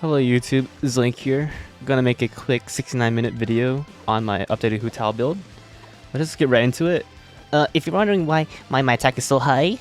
Hello YouTube, Zlink here. I'm gonna make a quick 69-minute video on my updated Hu Tao build. Let's just get right into it. If you're wondering why my attack is so high,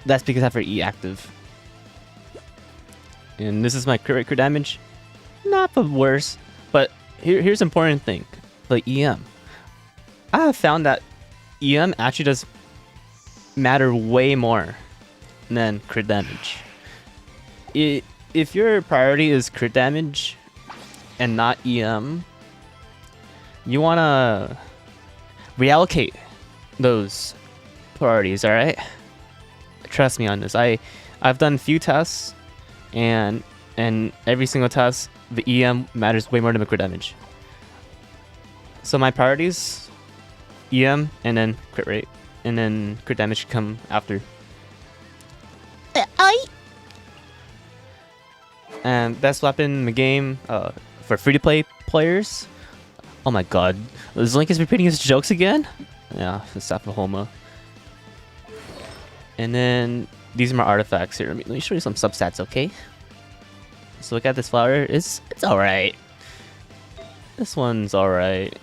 that's because I have her E active. And this is my crit damage. Not the worst, but here's the important thing. The EM. I have found that EM actually does matter way more than crit damage. If your priority is crit damage and not EM, you wanna reallocate those priorities, alright? Trust me on this. I've done a few tests and every single test the EM matters way more than the crit damage. So my priorities, EM and then crit rate, and then crit damage should come after. And best weapon in the game for free-to-play players. Oh my god, Link is repeating his jokes again? Yeah, the staff of Homa. And then these are my artifacts here. Let me show you some substats, okay? So look at this flower. It's alright. This one's alright.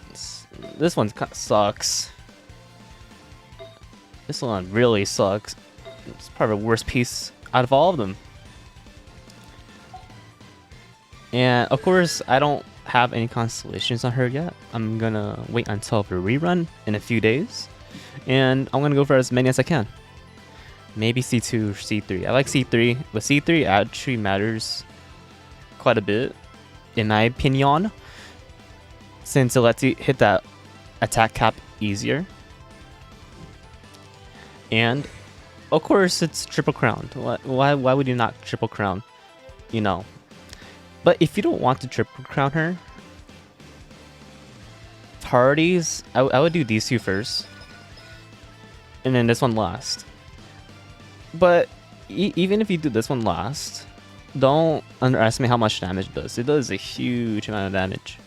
This one sucks. This one really sucks. It's probably the worst piece out of all of them. And of course, I don't have any constellations on her yet. I'm gonna wait until the rerun in a few days. And I'm gonna go for as many as I can. Maybe C2 or C3. I like C3, but C3 actually matters quite a bit, in my opinion, since it lets you hit that attack cap easier. And of course, it's triple crowned. Why would you not triple crown? You know. But if you don't want to triple crown her, priorities, I would do these two first, and then this one last. But even if you do this one last, don't underestimate how much damage it does. It does a huge amount of damage.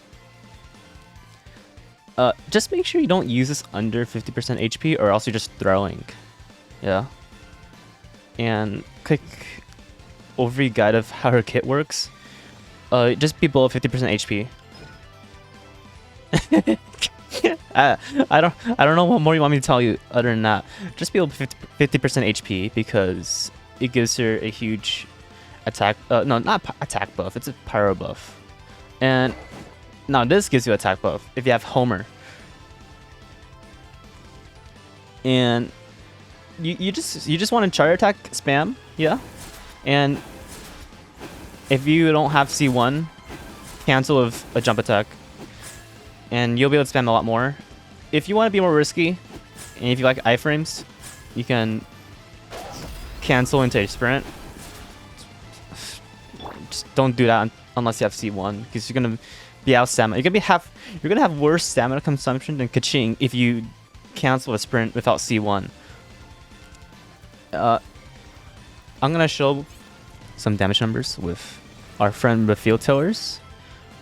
Just make sure you don't use this under 50% HP, or else you're just throwing. Yeah. And quick overview guide of how her kit works. Just be below 50% HP. I don't know what more you want me to tell you other than that. Just be below 50% HP because it gives her a huge attack. No, not attack buff. It's a pyro buff. And now this gives you attack buff if you have Homer. And you just want to charge attack spam, yeah. And if you don't have C1, cancel with a jump attack, and you'll be able to spam a lot more. If you want to be more risky, and if you like iframes, you can cancel into a sprint. Just don't do that unless you have C1, because you're gonna be out stamina. You're gonna have worse stamina consumption than Keqing if you cancel a sprint without C1. I'm gonna show some damage numbers with our friend the field tillers.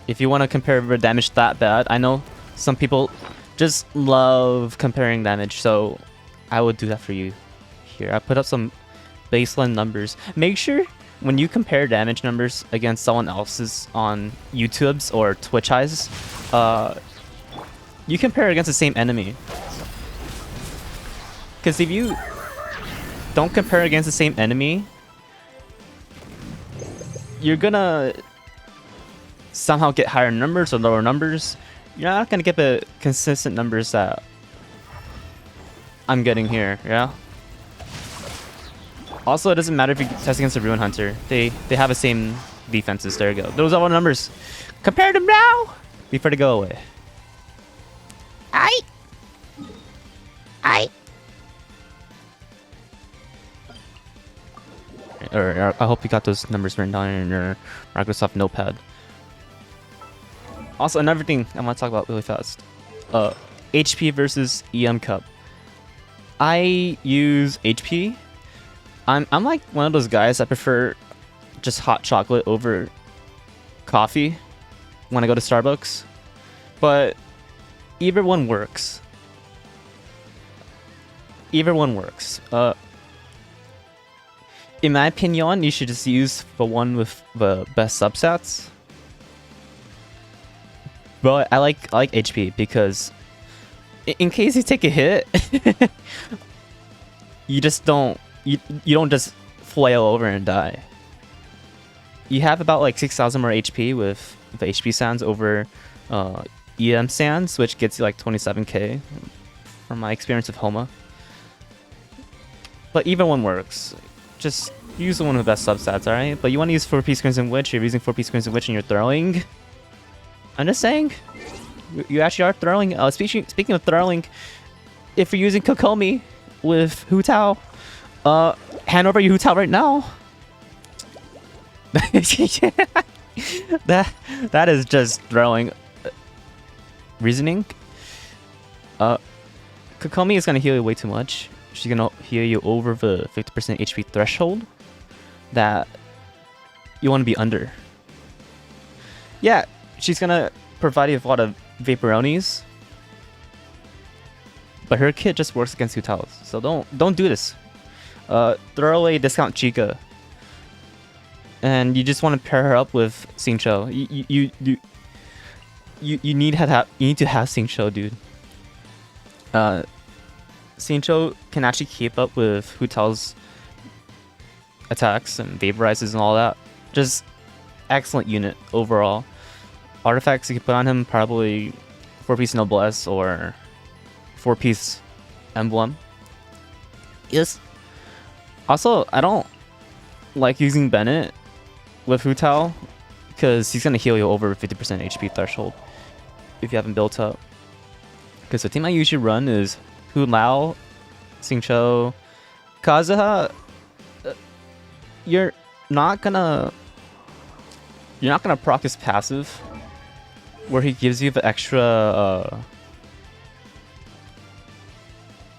If you want to compare the damage that bad, I know some people just love comparing damage, so I would do that for you here. I put up some baseline numbers. Make sure when you compare damage numbers against someone else's on YouTube's or Twitch highs, you compare against the same enemy. Because if you don't compare against the same enemy, you're gonna somehow get higher numbers or lower numbers. You're not gonna get the consistent numbers that I'm getting here, yeah? Also, it doesn't matter if you test against a Ruin Hunter. They have the same defenses. There you go. Those are all numbers. Compare them now before they go away. I hope you got those numbers written down in your Microsoft Notepad. Also, another thing I want to talk about really fast. HP versus EM cup. I use HP. I'm like one of those guys that prefer just hot chocolate over coffee when I go to Starbucks. But either one works. In my opinion, you should just use the one with the best substats. But I like HP because in case you take a hit, you just don't don't just flail over and die. You have about like 6,000 more HP with the HP sands over EM sands, which gets you like 27k from my experience with Homa. But either one works. Just use the one with the best substats, alright? But you want to use 4-piece Crimson Witch, you're using 4-piece Crimson Witch and you're throwing. I'm just saying, you actually are throwing. Speaking of throwing, if you're using Kokomi with Hu Tao, hand over your Hu Tao right now. that is just throwing. Reasoning. Kokomi is gonna heal you way too much. She's gonna heal you over the 50% HP threshold that you want to be under. Yeah, she's gonna provide you with a lot of Vaporonies, but her kit just works against Hu-Taos, so don't do this. Throw away discount Chica, and you just want to pair her up with Xingqiu. You need to have Xingqiu, dude. Xingqiu can actually keep up with Hu-Tao's attacks and vaporizes and all that. Just excellent unit overall. Artifacts you can put on him, probably 4-piece Noblesse or 4-piece Emblem. Yes. Also, I don't like using Bennett with Hu Tao because he's gonna heal you over 50% HP threshold if you haven't built up. Because the team I usually run is Hu Lao, Xingqiu, Kazuha. You're not gonna proc his passive where he gives you the extra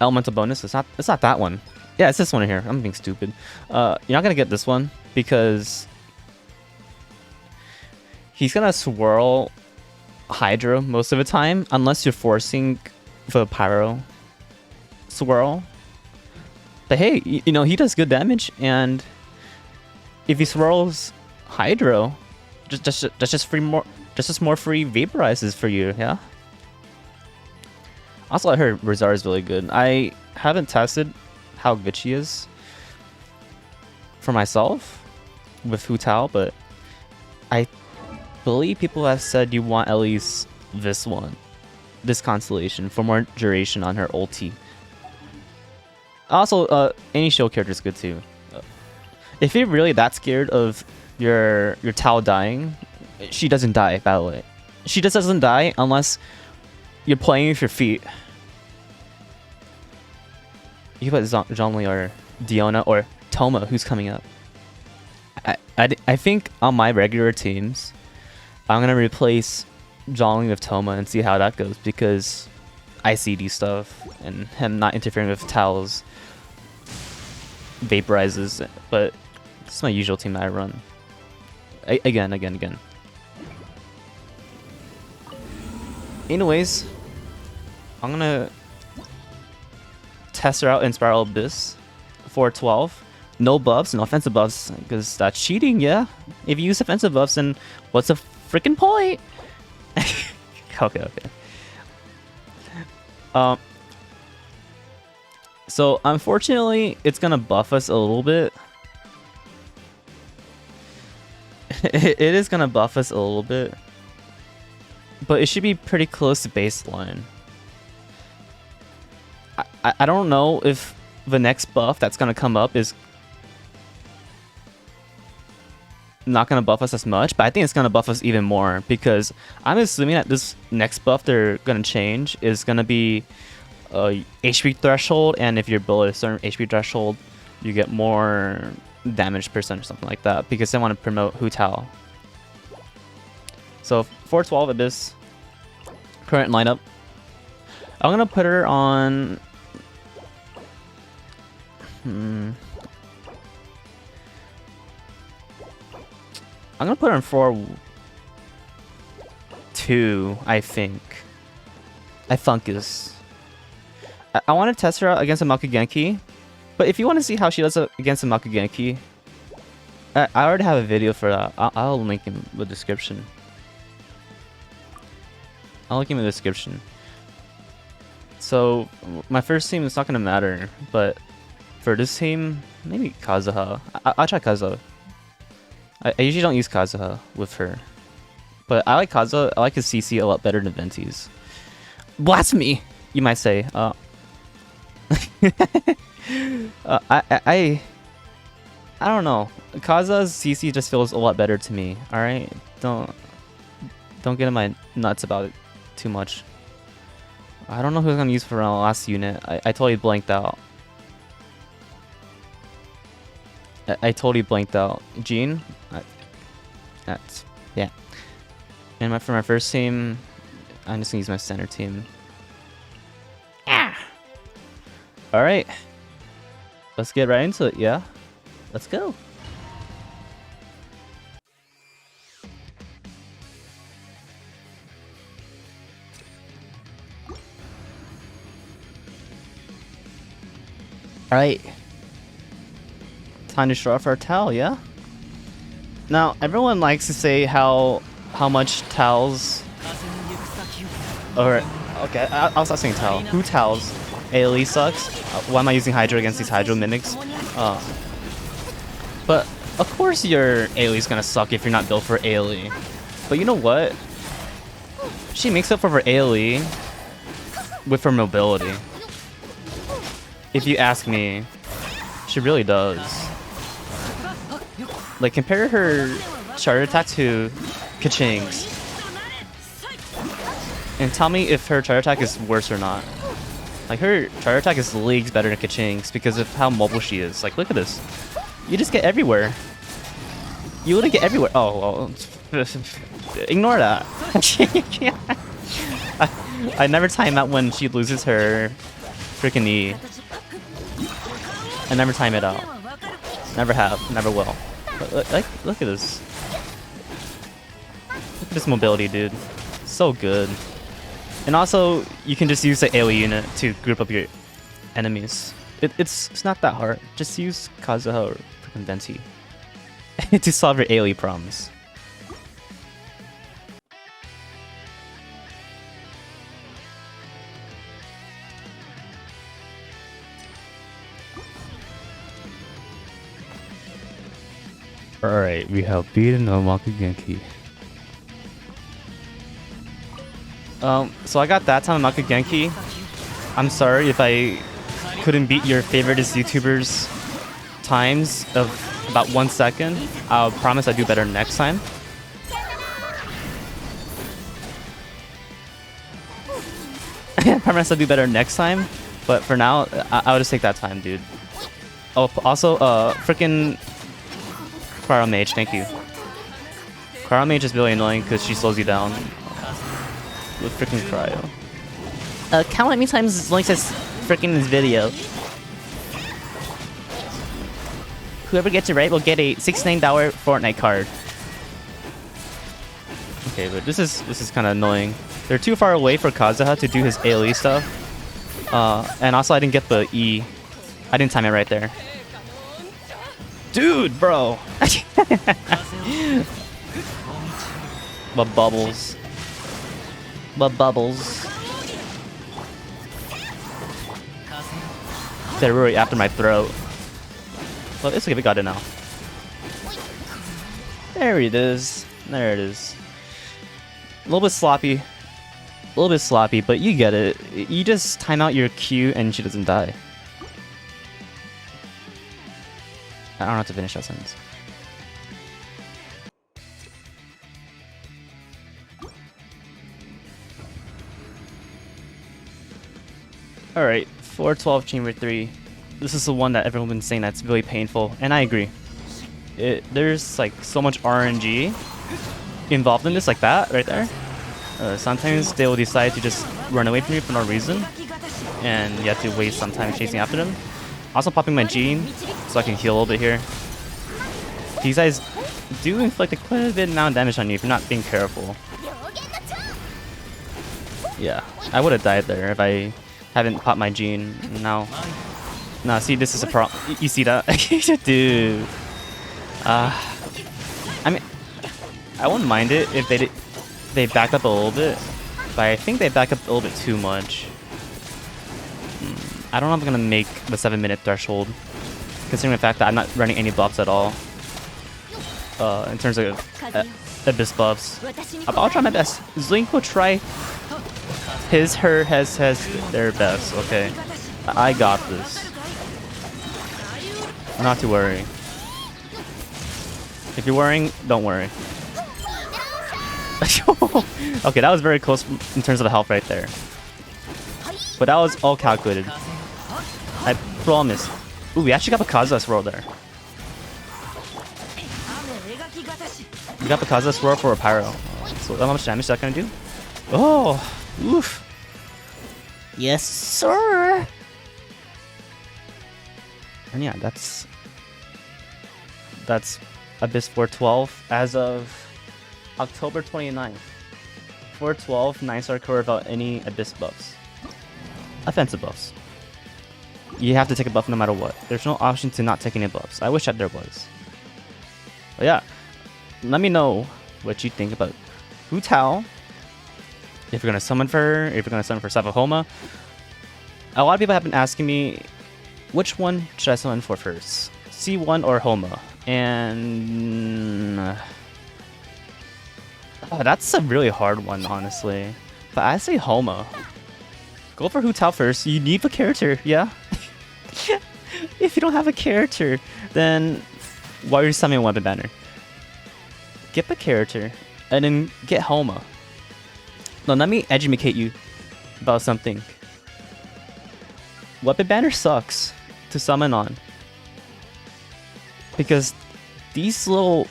elemental bonus. It's not that one. Yeah, it's this one here. I'm being stupid. You're not gonna get this one because he's gonna swirl Hydra most of the time unless you're forcing the Pyro swirl. But hey, you know, he does good damage, and if he swirls Hydro, just more free vaporizes for you, yeah? Also, I heard Rizar is really good. I haven't tested how good she is for myself with Hu Tao, but I believe people have said you want at least this one, this constellation, for more duration on her ulti. Also, any shield character is good too. If you're really that scared of your Tao dying, she doesn't die, by the way. She just doesn't die unless you're playing with your feet. You put Zhongli or Diona or Toma, who's coming up. I think on my regular teams, I'm gonna replace Zhongli with Toma and see how that goes, because I CD stuff and him not interfering with Tao's vaporizes, but this is my usual team that I run. Again. Anyways, I'm gonna test her out in Spiral Abyss 412. No buffs, no offensive buffs, because that's cheating, yeah? If you use offensive buffs, then what's the freaking point? Okay. So unfortunately, it's gonna buff us a little bit. It is gonna buff us a little bit, but it should be pretty close to baseline. I don't know if the next buff that's gonna come up is not gonna buff us as much, but I think it's gonna buff us even more, because I'm assuming that this next buff they're gonna change is gonna be HP threshold, and if you're below a certain HP threshold, you get more damage percent or something like that, because they want to promote Hu Tao. So 412 Abyss, current lineup. I'm gonna put her on. I'm gonna put her on 4-2, I think. I Funkus. I want to test her out against a Makugenki, but if you want to see how she does against a Makugenki, I already have a video for that. I'll link in the description. I'll link in the description. So my first team is not gonna matter, but for this team, maybe Kazuha. I'll try Kazuha. I usually don't use Kazuha with her, but I like Kazuha. I like his CC a lot better than Venti's. Blasphemy, you might say. I don't know. Kazuha's CC just feels a lot better to me. All right, don't get in my nuts about it too much. I don't know who I'm gonna use for my last unit. I totally blanked out. I totally blanked out. Jean? That's yeah. And for my first team, I'm just gonna use my center team. Ah. All right. Let's get right into it. Yeah. Let's go. All right. Time to show off our towel, yeah? Now, everyone likes to say how much towels... Or, okay, I'll stop saying towel. Who towels? AoE sucks? Why am I using Hydra against these Hydro mimics? But, of course your AoE is gonna suck if you're not built for AoE. But you know what? She makes up for her AoE with her mobility. If you ask me, she really does. Like, compare her charge attack to Keqing's. And tell me if her charge attack is worse or not. Like, her charge attack is leagues better than Keqing's because of how mobile she is. Like, look at this. You just get everywhere. You literally get everywhere. Oh, well. Ignore that. I never time out when she loses her freaking E. I never time it out. Never have. Never will. Look at this. Look at this mobility, dude. So good. And also, you can just use the AoE unit to group up your enemies. It's not that hard. Just use Kazuha or freaking Venti to solve your AoE problems. Alright, we have beaten Omaka Genki. So I got that time Omaka Genki. I'm sorry if I couldn't beat your favorite YouTuber's times of about 1 second. I'll promise I'll do better next time. I promise I'll do better next time. But for now, I'll just take that time, dude. Oh, also, freaking Cryo Mage, thank you. Cryo Mage is really annoying because she slows you down with freaking Cryo. Count how many times Link says freaking this video. Whoever gets it right will get a $69 Fortnite card. Okay, but this is kind of annoying. They're too far away for Kazuha to do his AoE stuff. And also I didn't get the E. I didn't time it right there. Dude, bro! But bubbles. But bubbles. They're really after my throat. Well, it's okay, we got it now. There it is. There it is. A little bit sloppy. A little bit sloppy, but you get it. You just time out your Q and she doesn't die. I don't have to finish that sentence. Alright, 412 Chamber 3. This is the one that everyone's been saying that's really painful, and I agree. There's like so much RNG involved in this, like that, right there. Sometimes they will decide to just run away from you for no reason, and you have to waste some time chasing after them. Also popping my gene, so I can heal a little bit here. These guys do inflict quite a bit amount of damage on you if you're not being careful. Yeah, I would have died there if I haven't popped my gene. Now, see, this is a problem. You see that? Dude. I mean, I wouldn't mind it if they back up a little bit, but I think they back up a little bit too much. I don't know if I'm gonna make the 7-minute threshold, considering the fact that I'm not running any buffs at all. In terms of Abyss buffs, I'll try my best. Zlink will try her has their best. Okay, I got this. Not to worry. If you're worrying, don't worry. Okay, that was very close in terms of the health right there. But that was all calculated. I promise. Ooh, we actually got Pikaza's roll there. We got Pikaza's roll for a Pyro. So how much damage is that gonna do? Oh, oof. Yes, sir. And yeah, that's Abyss 412 as of October 29th. 412, 9-star core without any Abyss buffs. Offensive buffs. You have to take a buff no matter what. There's no option to not take any buffs. I wish that there was. But yeah, let me know what you think about Hu Tao. If you're gonna summon for her, if you're gonna summon for Homa. A lot of people have been asking me, which one should I summon for first? C1 or Homa? And that's a really hard one, honestly. But I say Homa. Go for Hu Tao first. You need a character, yeah? If you don't have a character, then why are you summoning Weapon Banner? Get the character, and then get Homa. Now let me educate you about something. Weapon Banner sucks to summon on. Because these little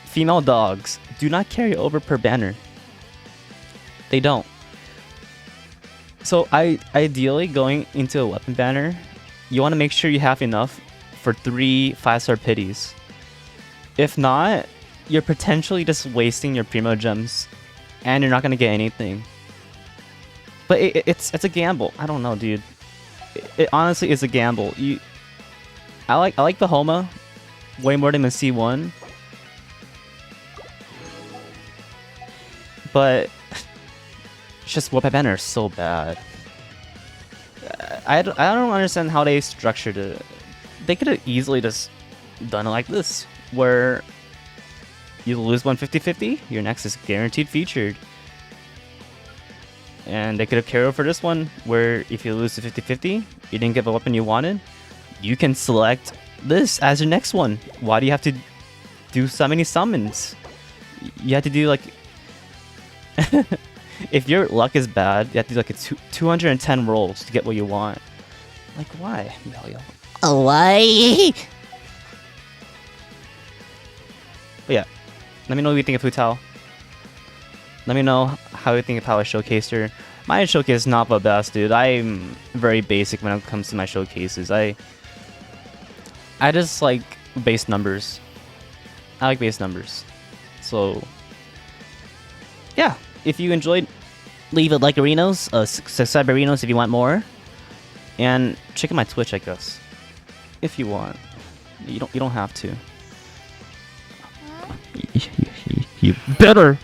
female dogs do not carry over per banner. They don't. So ideally going into a weapon banner, you want to make sure you have enough for 3 5-star pities. If not, you're potentially just wasting your primo gems and you're not going to get anything. But it's a gamble. I don't know, dude. It honestly is a gamble. I like the Homa way more than the C1. But it's just weapon banner is so bad. I don't understand how they structured it. They could have easily just done it like this, where you lose one 50-50, your next is guaranteed featured. And they could have carried over this one, where if you lose the 50-50, you didn't get the weapon you wanted, you can select this as your next one. Why do you have to do so many summons? You have to do like... If your luck is bad, you have to do like a 210 rolls to get what you want. Like, why? Why? But yeah, let me know what you think of Hu Tao. Let me know how you think of how I showcased her. My showcase is not the best, dude. I'm very basic when it comes to my showcases. I just like base numbers. I like base numbers. So, yeah. If you enjoyed, leave a like arenas, subscribe arenas if you want more, and check out my Twitch, I guess, if you want. You don't have to. You better.